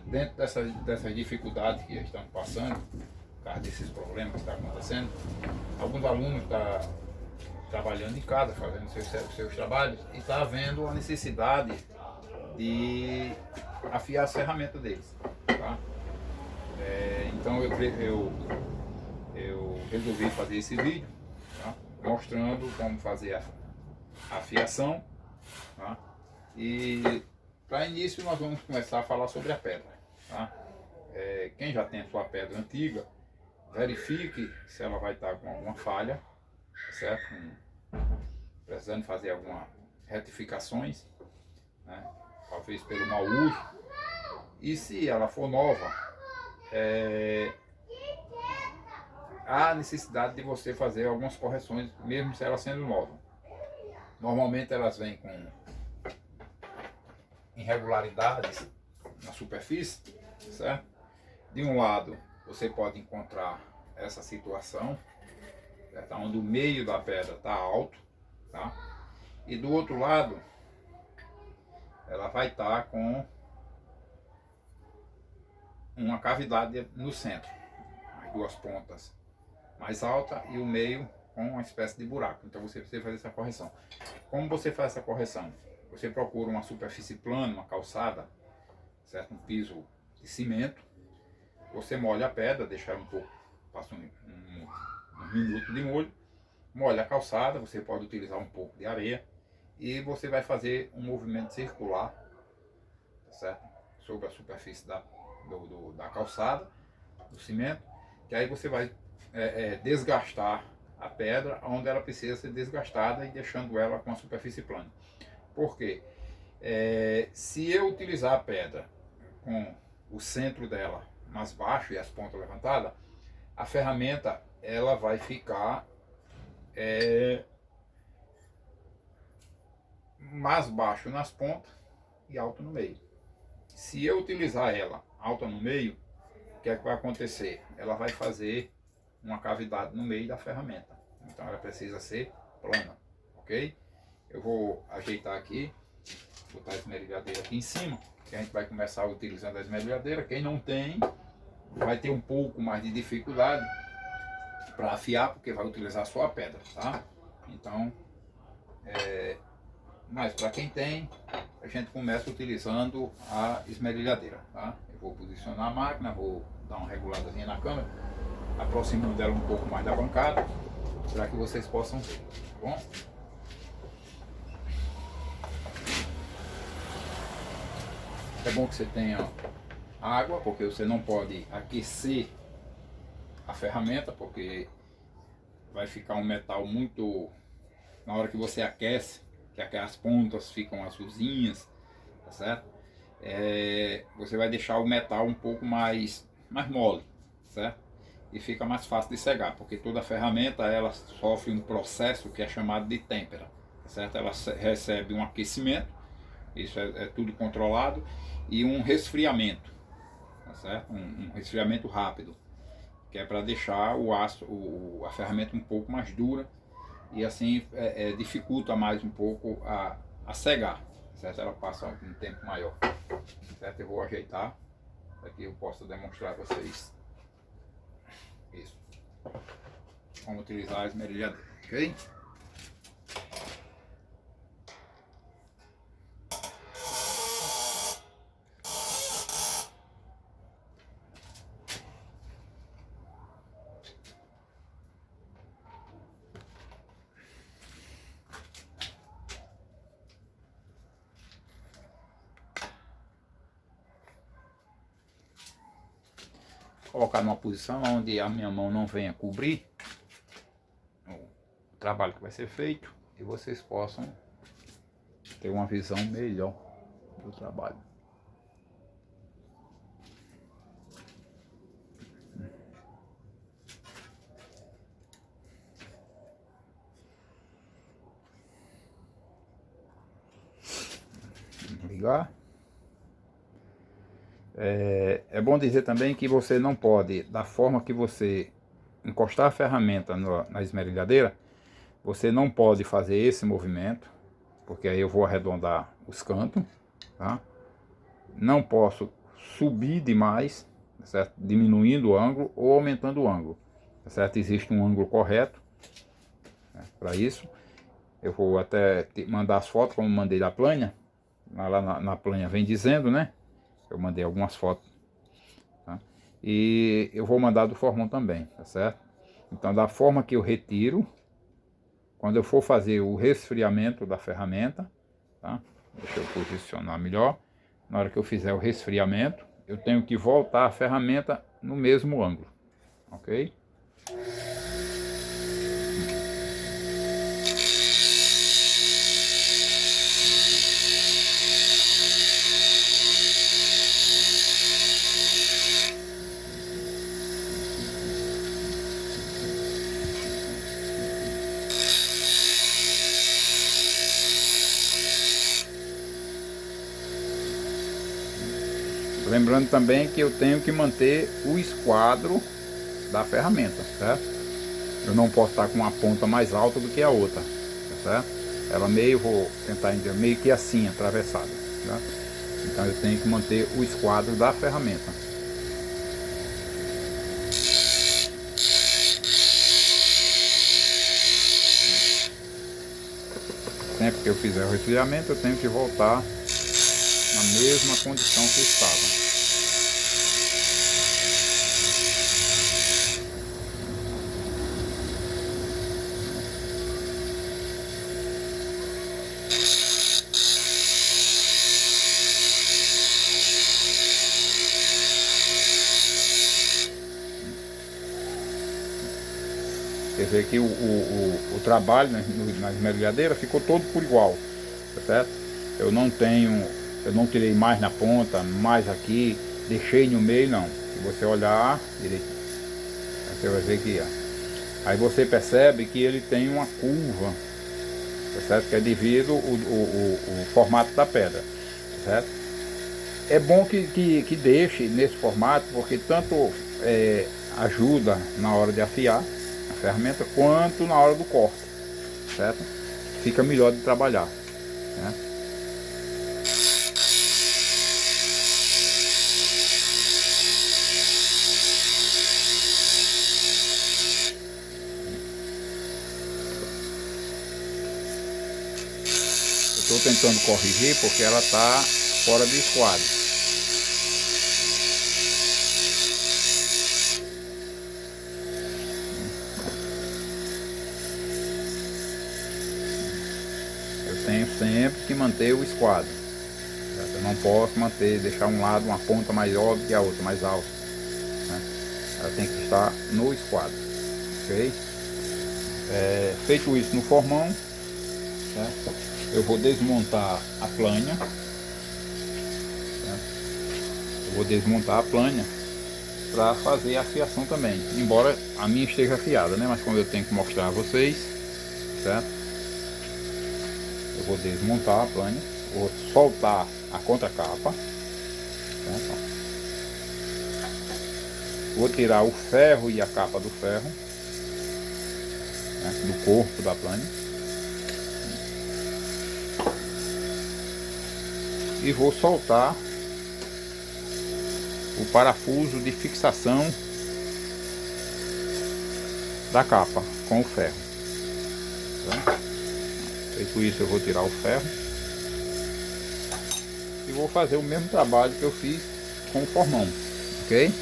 Dentro dessas dificuldades que estamos passando, por causa desses problemas que estão acontecendo, alguns alunos estão trabalhando em casa, fazendo seus trabalhos, e está havendo a necessidade de afiar as ferramentas deles. Tá? Então eu resolvi fazer esse vídeo, tá? Mostrando como fazer a afiação. Tá? E para início nós vamos começar a falar sobre a pedra. Tá? Quem já tem a sua pedra antiga, verifique se ela vai estar com alguma falha, certo? Precisando fazer algumas retificações, né? Talvez pelo mau uso. E se ela for nova, há necessidade de você fazer algumas correções, mesmo se ela sendo nova. Normalmente elas vêm com irregularidades na superfície, certo? De um lado você pode encontrar essa situação, certo? Onde o meio da pedra está alto, tá? E do outro lado ela vai estar com uma cavidade no centro, as duas pontas mais alta e o meio com uma espécie de buraco. Então você precisa fazer essa correção. Como você faz essa correção? Você procura uma superfície plana, uma calçada, certo? Um piso de cimento. Você molha a pedra, deixa ela um pouco, passa um minuto de molho, molha a calçada, você pode utilizar um pouco de areia e você vai fazer um movimento circular, tá certo? Sobre a superfície da calçada, do cimento, que aí você vai desgastar a pedra onde ela precisa ser desgastada e deixando ela com a superfície plana. Por quê? Se eu utilizar a pedra com o centro dela mais baixo e as pontas levantadas, a ferramenta ela vai ficar mais baixo nas pontas e alto no meio. Se eu utilizar ela alta no meio, o que é que vai acontecer? Ela vai fazer uma cavidade no meio da ferramenta. Então ela precisa ser plana, ok? Eu vou ajeitar aqui, botar a esmerilhadeira aqui em cima, que a gente vai começar utilizando a esmerilhadeira. Quem não tem, vai ter um pouco mais de dificuldade para afiar, porque vai utilizar só a pedra, tá? Então, mas para quem tem, a gente começa utilizando a esmerilhadeira, tá? Eu vou posicionar a máquina, vou dar uma reguladazinha na câmera, aproximando ela um pouco mais da bancada, para que vocês possam ver, tá bom? É bom que você tenha água, porque você não pode aquecer a ferramenta, porque vai ficar um metal muito... Na hora que você aquece, que as pontas ficam azulzinhas, tá certo? Você vai deixar o metal um pouco mais mole, certo? E fica mais fácil de cegar, porque toda ferramenta ela sofre um processo que é chamado de têmpera, tá certo? Ela recebe um aquecimento, isso é tudo controlado, e um resfriamento, tá certo? Um resfriamento rápido, que é para deixar o aço, a ferramenta um pouco mais dura, e assim dificulta mais um pouco a cegar, certo? Ela passa um tempo maior, certo? Eu vou ajeitar, para que eu possa demonstrar a vocês isso, como utilizar a esmerilhadeira, ok? Colocar numa posição onde a minha mão não venha cobrir o trabalho que vai ser feito e vocês possam ter uma visão melhor do trabalho. Vamos ligar. É bom dizer também que você não pode, da forma que você encostar a ferramenta na esmerilhadeira, você não pode fazer esse movimento, porque aí eu vou arredondar os cantos, tá? não posso subir demais, tá certo? Diminuindo o ângulo ou aumentando o ângulo, tá certo? Existe um ângulo correto, né, para isso. Eu vou até mandar as fotos, como mandei da planha. Lá na planha vem dizendo, né? Eu mandei algumas fotos, tá? E eu vou mandar do formão também, tá certo? Então, da forma que eu retiro, quando eu for fazer o resfriamento da ferramenta, tá? Deixa eu posicionar melhor. Na hora que eu fizer o resfriamento, eu tenho que voltar a ferramenta no mesmo ângulo, ok? Lembrando também que eu tenho que manter o esquadro da ferramenta, certo? Eu não posso estar com uma ponta mais alta do que a outra, tá certo? Ela meio, vou tentar entender, meio que assim, atravessada, tá? Então eu tenho que manter o esquadro da ferramenta. Sempre que eu fizer o resfriamento, eu tenho que voltar na mesma condição que estava. Quer dizer que o trabalho, né, na esmerilhadeira ficou todo por igual, tá certo? Eu não tirei mais na ponta, mais aqui, deixei no meio, não. Se você olhar direito, você vai ver que é. Aí você percebe que ele tem uma curva, tá certo? Que é devido o formato da pedra, tá certo? É bom que deixe nesse formato, porque tanto ajuda na hora de afiar a ferramenta, quanto na hora do corte, certo? Fica melhor de trabalhar, né? Estou tentando corrigir porque ela está fora do esquadro. Eu tenho sempre que manter o esquadro. Eu não posso deixar um lado uma ponta mais alta que a outra, mais alta, né? Ela tem que estar no esquadro, ok? Feito isso no formão, certo? Eu vou desmontar a planha, certo? Eu vou desmontar a planha para fazer a afiação também, embora a minha esteja afiada, né? Mas como eu tenho que mostrar a vocês, certo? Eu vou desmontar a planha, vou soltar a contracapa, certo? Vou tirar o ferro e a capa do ferro, né, do corpo da planha, e vou soltar o parafuso de fixação da capa com o ferro, tá? Feito isso, eu vou tirar o ferro e vou fazer o mesmo trabalho que eu fiz com o formão, ok?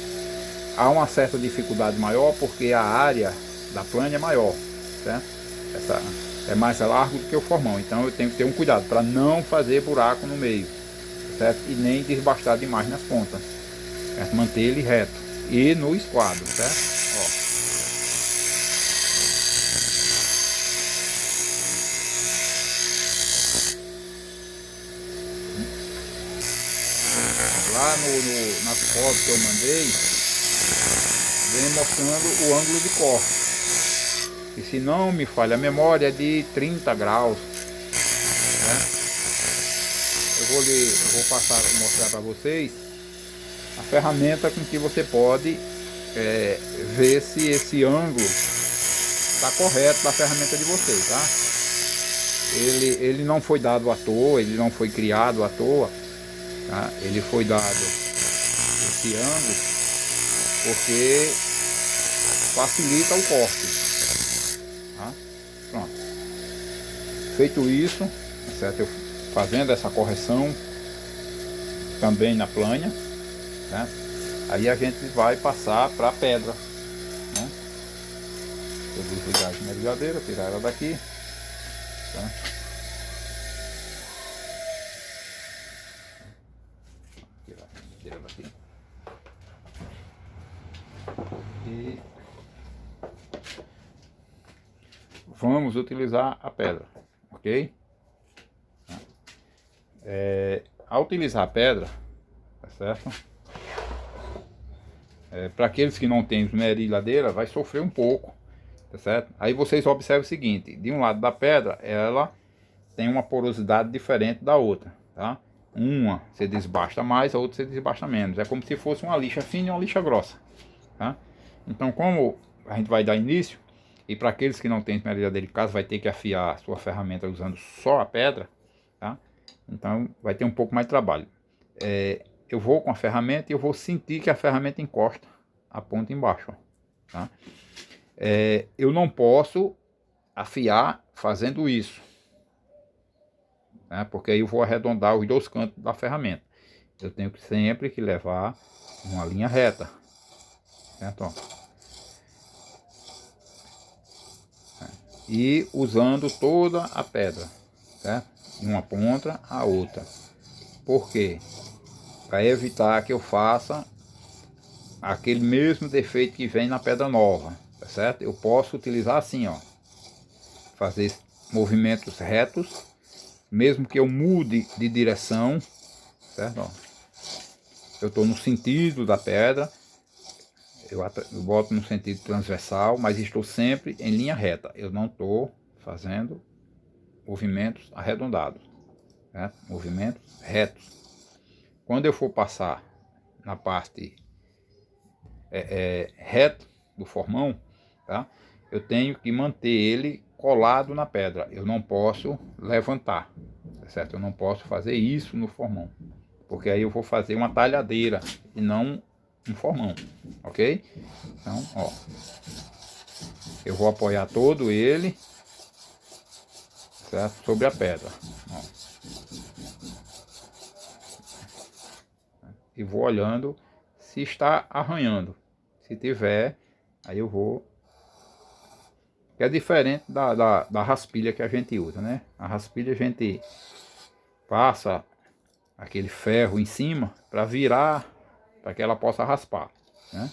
Há uma certa dificuldade maior porque a área da planha é maior, certo? Essa é mais largo do que o formão, então eu tenho que ter um cuidado para não fazer buraco no meio, certo? E nem desbastar demais nas pontas, certo? Manter ele reto e no esquadro, certo? Ó. Lá nas fotos que eu mandei, vem mostrando o ângulo de corte. E se não me falha a memória, é de 30 graus. Né? Eu vou mostrar para vocês a ferramenta com que você pode ver se esse ângulo está correto da ferramenta de vocês, tá? Ele não foi dado à toa, ele não foi criado à toa. tá? Ele foi dado esse ângulo porque facilita o corte, tá? Pronto. Feito isso, certo? Eu fazendo essa correção também na planha, né? Aí a gente vai passar para a pedra, né? Eu vou desligar a mergulhadeira, tirar ela daqui, tá? Tirar daqui. E vamos utilizar a pedra, ok? Ao utilizar a pedra, tá certo? Para aqueles que não têm esmerilhadeira, vai sofrer um pouco, tá certo? Aí vocês observam o seguinte: de um lado da pedra, ela tem uma porosidade diferente da outra, tá? Uma se desbasta mais, a outra se desbasta menos. É como se fosse uma lixa fina e uma lixa grossa, tá? Então, como a gente vai dar início, e para aqueles que não têm esmerilhadeira em casa, vai ter que afiar a sua ferramenta usando só a pedra, tá? Então, vai ter um pouco mais de trabalho. Eu vou com a ferramenta e eu vou sentir que a ferramenta encosta a ponta embaixo, ó, tá? Eu não posso afiar fazendo isso, né? Porque aí eu vou arredondar os dois cantos da ferramenta. Eu tenho que sempre que levar uma linha reta, certo? Ó. E usando toda a pedra, certo? De uma ponta a outra. Por quê? Para evitar que eu faça aquele mesmo defeito que vem na pedra nova, tá certo? Eu posso utilizar assim, ó, fazer movimentos retos, mesmo que eu mude de direção, certo? Ó, eu estou no sentido da pedra, eu boto no sentido transversal, mas estou sempre em linha reta. Eu não estou fazendo movimentos arredondados, certo? Movimentos retos. Quando eu for passar na parte reta do formão, tá? Eu tenho que manter ele colado na pedra. Eu não posso levantar, tá certo? Eu não posso fazer isso no formão, porque aí eu vou fazer uma talhadeira e não um formão, ok? Então, ó, eu vou apoiar todo ele, certo? Sobre a pedra, ó. E vou olhando se está arranhando. Se tiver, aí eu vou. Que é diferente da raspilha que a gente usa, né? A raspilha a gente passa aquele ferro em cima para virar, para que ela possa raspar, né?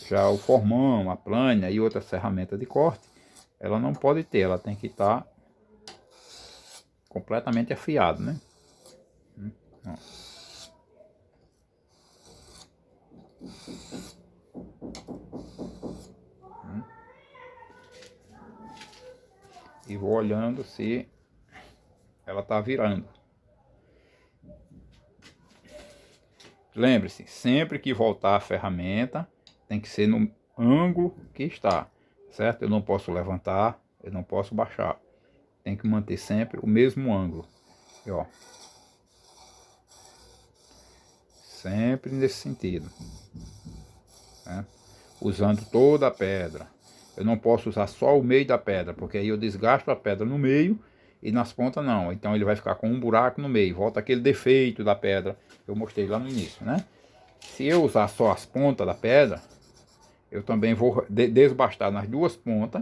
Já o formão, a plânia e outras ferramentas de corte, ela não pode ter, ela tem que estar completamente afiado, né? Ó. E vou olhando se ela está virando. Lembre-se, sempre que voltar a ferramenta, tem que ser no ângulo que está, certo? Eu não posso levantar, eu não posso baixar. Tem que manter sempre o mesmo ângulo. E, ó, sempre nesse sentido, né? Usando toda a pedra. Eu não posso usar só o meio da pedra, porque aí eu desgasto a pedra no meio e nas pontas não. Então ele vai ficar com um buraco no meio. Volta aquele defeito da pedra que eu mostrei lá no início, né? Se eu usar só as pontas da pedra, eu também vou desbastar nas duas pontas,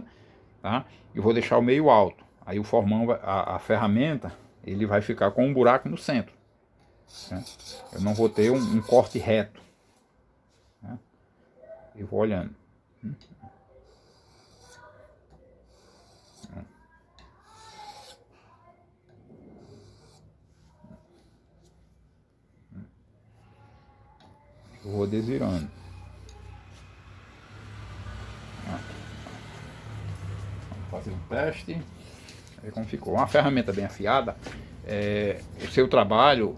tá? E vou deixar o meio alto. Aí o formão, a ferramenta, ele vai ficar com um buraco no centro, né? Eu não vou ter um corte reto, né? E vou olhando. Eu vou desvirando. Vamos fazer um teste. Ver como ficou. Uma ferramenta bem afiada, o seu trabalho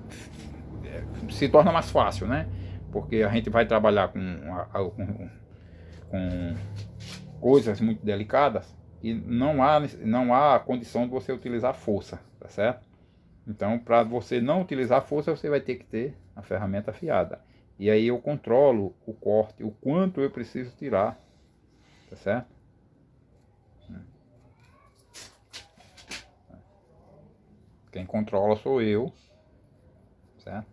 se torna mais fácil, né? Porque a gente vai trabalhar com coisas muito delicadas e não há condição de você utilizar força, tá certo? Então, para você não utilizar força, você vai ter que ter a ferramenta afiada. E aí eu controlo o corte, o quanto eu preciso tirar, tá certo? Quem controla sou eu, certo?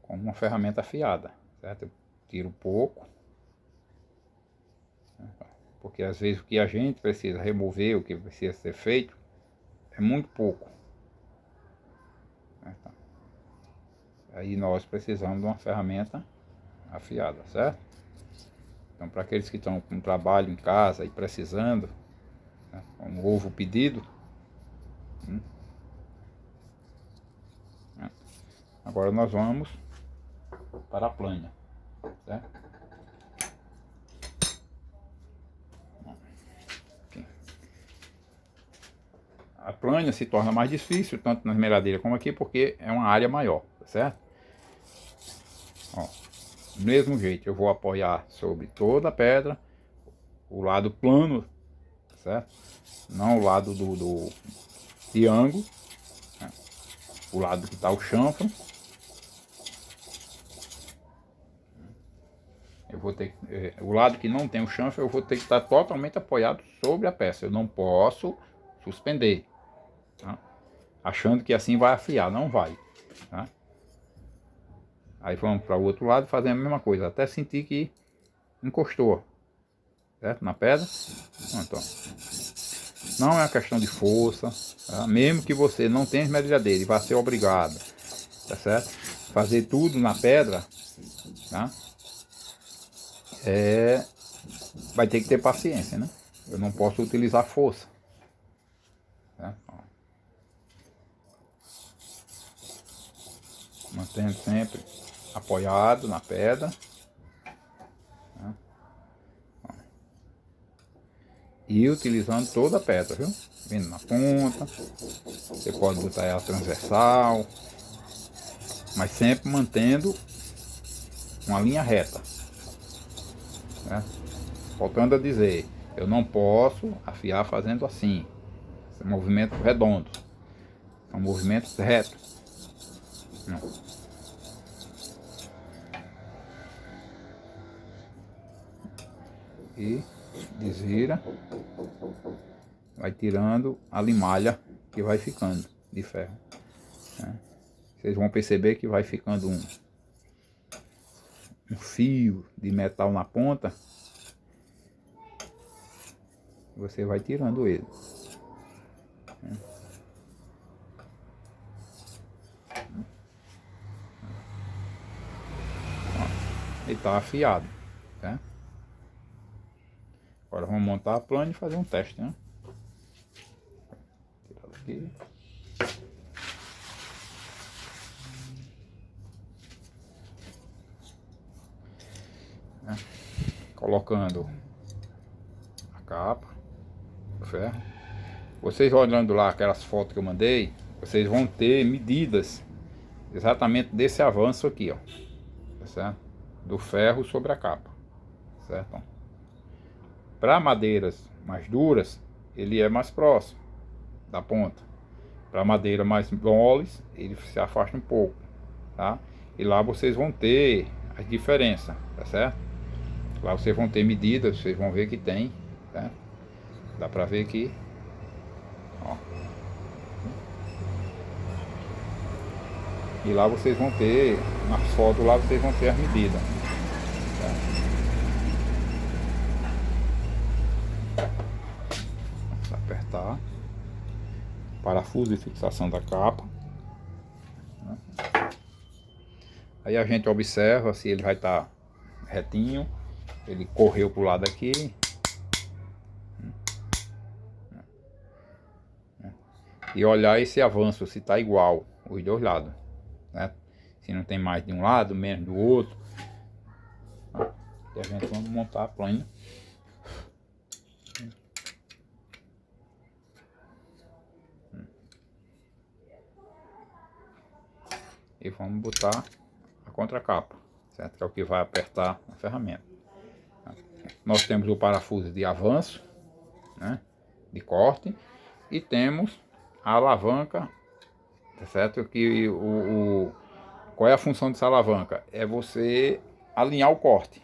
Com uma ferramenta afiada, certo? Eu tiro pouco, porque às vezes o que a gente precisa remover, o que precisa ser feito, é muito pouco. Aí nós precisamos de uma ferramenta afiada, certo? Então, para aqueles que estão com trabalho em casa e precisando, né, como houve o pedido, né, agora nós vamos para a plana, certo? Aqui. A plana se torna mais difícil, tanto na esmeradeira como aqui, porque é uma área maior, certo? Ó, do mesmo jeito, eu vou apoiar sobre toda a pedra, o lado plano, certo? Não o lado do triângulo, né? O lado que está o chanfro. Eu vou ter o lado que não tem o chanfro, eu vou ter que estar totalmente apoiado sobre a peça. Eu não posso suspender, tá? Achando que assim vai afiar, não vai, tá? Aí vamos para o outro lado, fazendo a mesma coisa, até sentir que encostou, certo? Na pedra. Pronto, ó. Não é uma questão de força, tá? Mesmo que você não tenha esmerilhadeira e vá ser obrigado, tá certo? Fazer tudo na pedra, tá? Vai ter que ter paciência, né? Eu não posso utilizar força, tá? Mantendo sempre apoiado na pedra, tá? E utilizando toda a pedra, viu? Vindo na ponta, você pode botar ela transversal, mas sempre mantendo uma linha reta, né? Voltando a dizer, eu não posso afiar fazendo assim, esse movimento redondo, são movimentos retos. Não. E desvira, vai tirando a limalha que vai ficando de ferro, né? Vocês vão perceber que vai ficando um fio de metal na ponta. Você vai tirando ele, né? Ele está afiado, né? Agora vamos montar a plana e fazer um teste, né? Tirar daqui. Né? Colocando a capa, o ferro. Vocês olhando lá aquelas fotos que eu mandei, vocês vão ter medidas exatamente desse avanço aqui, ó, tá certo? Do ferro sobre a capa, certo? Para madeiras mais duras, ele é mais próximo da ponta. Para madeira mais moles, ele se afasta um pouco, tá? E lá vocês vão ter as diferenças, tá certo? Lá vocês vão ter medidas, vocês vão ver que tem, tá? Dá para ver aqui, ó. E lá vocês vão ter, nas fotos lá vocês vão ter as medidas, tá? Apertar, parafuso de fixação da capa, né? Aí a gente observa se ele vai estar retinho, ele correu pro lado aqui, e olhar esse avanço, se está igual os dois lados, né? Se não tem mais de um lado, menos do outro. E a gente vai montar a plana. E vamos botar a contracapa, certo? Que é o que vai apertar a ferramenta. Nós temos o parafuso de avanço, né? De corte, e temos a alavanca tá certo? Que qual é a função dessa alavanca? É você alinhar o corte,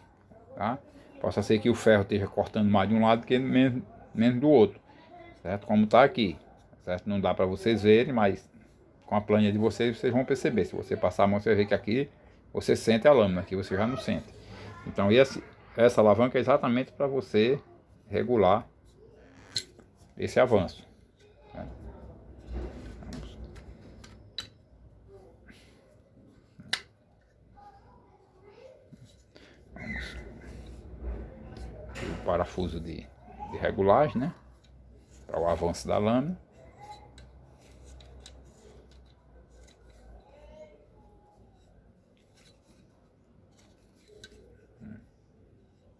tá? Possa ser que o ferro esteja cortando mais de um lado que menos do outro, certo? Como está aqui, certo? Não dá para vocês verem, mas com a planilha de vocês vão perceber. Se você passar a mão, você vê que aqui você sente a lâmina, aqui você já não sente. Então essa alavanca é exatamente para você regular esse avanço. O parafuso de regulagem, né? Para o avanço da lâmina.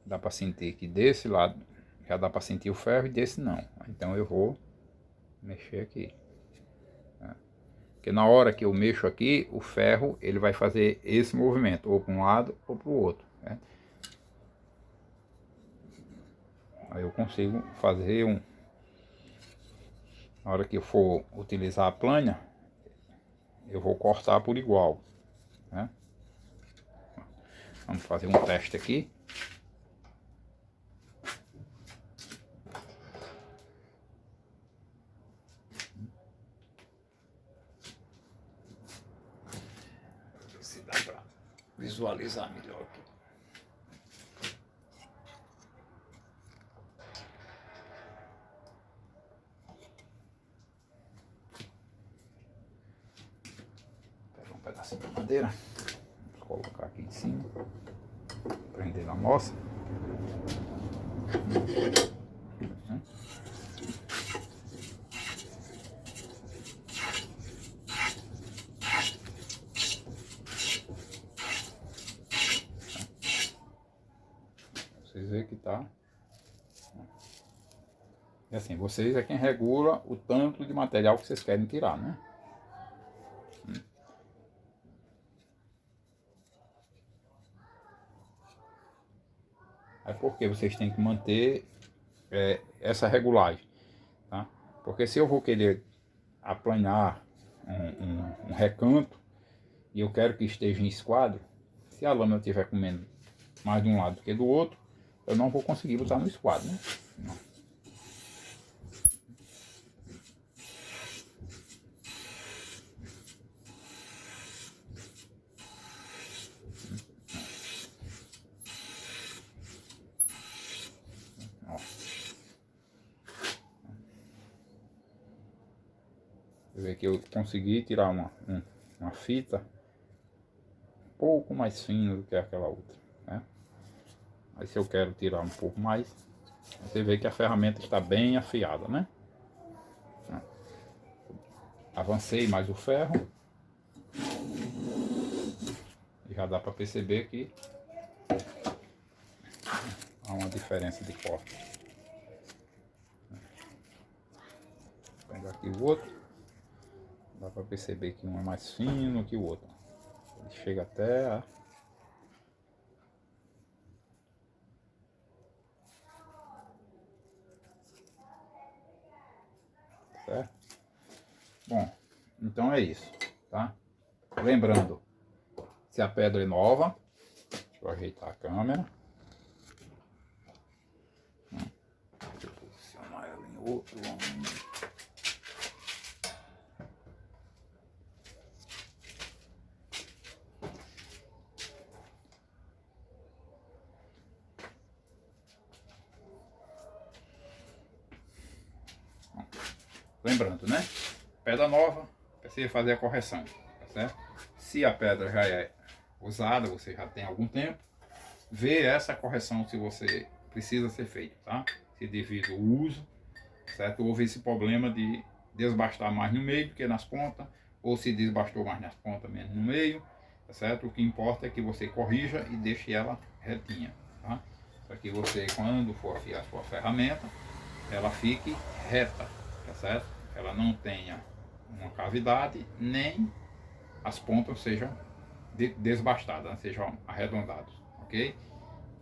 Dá para sentir que desse lado já dá para sentir o ferro e desse não. Então eu vou mexer aqui. Porque na hora que eu mexo aqui, o ferro ele vai fazer esse movimento, ou para um lado ou para o outro. Né? Aí eu consigo fazer na hora que eu for utilizar a plana, eu vou cortar por igual. Né? Vamos fazer um teste aqui. Se dá para visualizar melhor aqui. Pega um pedacinho de madeira, vou colocar aqui em cima, prender na moça. Vocês veem que tá. E assim, vocês é quem regula o tanto de material que vocês querem tirar, né? É porque vocês têm que manter essa regulagem, tá? Porque se eu vou querer aplanar um recanto e eu quero que esteja em esquadro, se a lâmina estiver comendo mais de um lado do que do outro, eu não vou conseguir botar no esquadro, né? Não. Você vê que eu consegui tirar uma fita um pouco mais fina do que aquela outra, né? Aí se eu quero tirar um pouco mais, você vê que a ferramenta está bem afiada, né? Avancei mais o ferro. E já dá para perceber que há uma diferença de corte. Vou pegar aqui o outro. Dá para perceber que um é mais fino que o outro. Ele chega até a... Certo? Bom, então é isso, tá? Lembrando, se a pedra é nova, deixa eu ajeitar a câmera. Deixa eu posicionar ela em outro ângulo. Lembrando, né? Pedra nova, precisa fazer a correção, tá certo? Se a pedra já é usada, você já tem algum tempo, vê essa correção se você precisa ser feito, tá? Se devido ao uso, certo? Houve esse problema de desbastar mais no meio do que nas pontas, ou se desbastou mais nas pontas, menos no meio, tá certo? O que importa é que você corrija e deixe ela retinha, tá? Para que você, quando for afiar a sua ferramenta, ela fique reta, tá certo? Ela não tenha uma cavidade, nem as pontas sejam desbastadas, né? Sejam arredondadas, ok?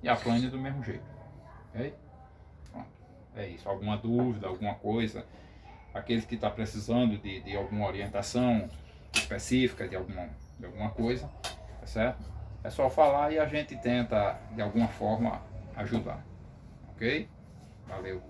E a plane do mesmo jeito, ok? Pronto, é isso. Alguma dúvida, alguma coisa, aqueles que estão precisando de alguma orientação, específica de alguma coisa, tá certo? É só falar e a gente tenta de alguma forma ajudar, ok? Valeu!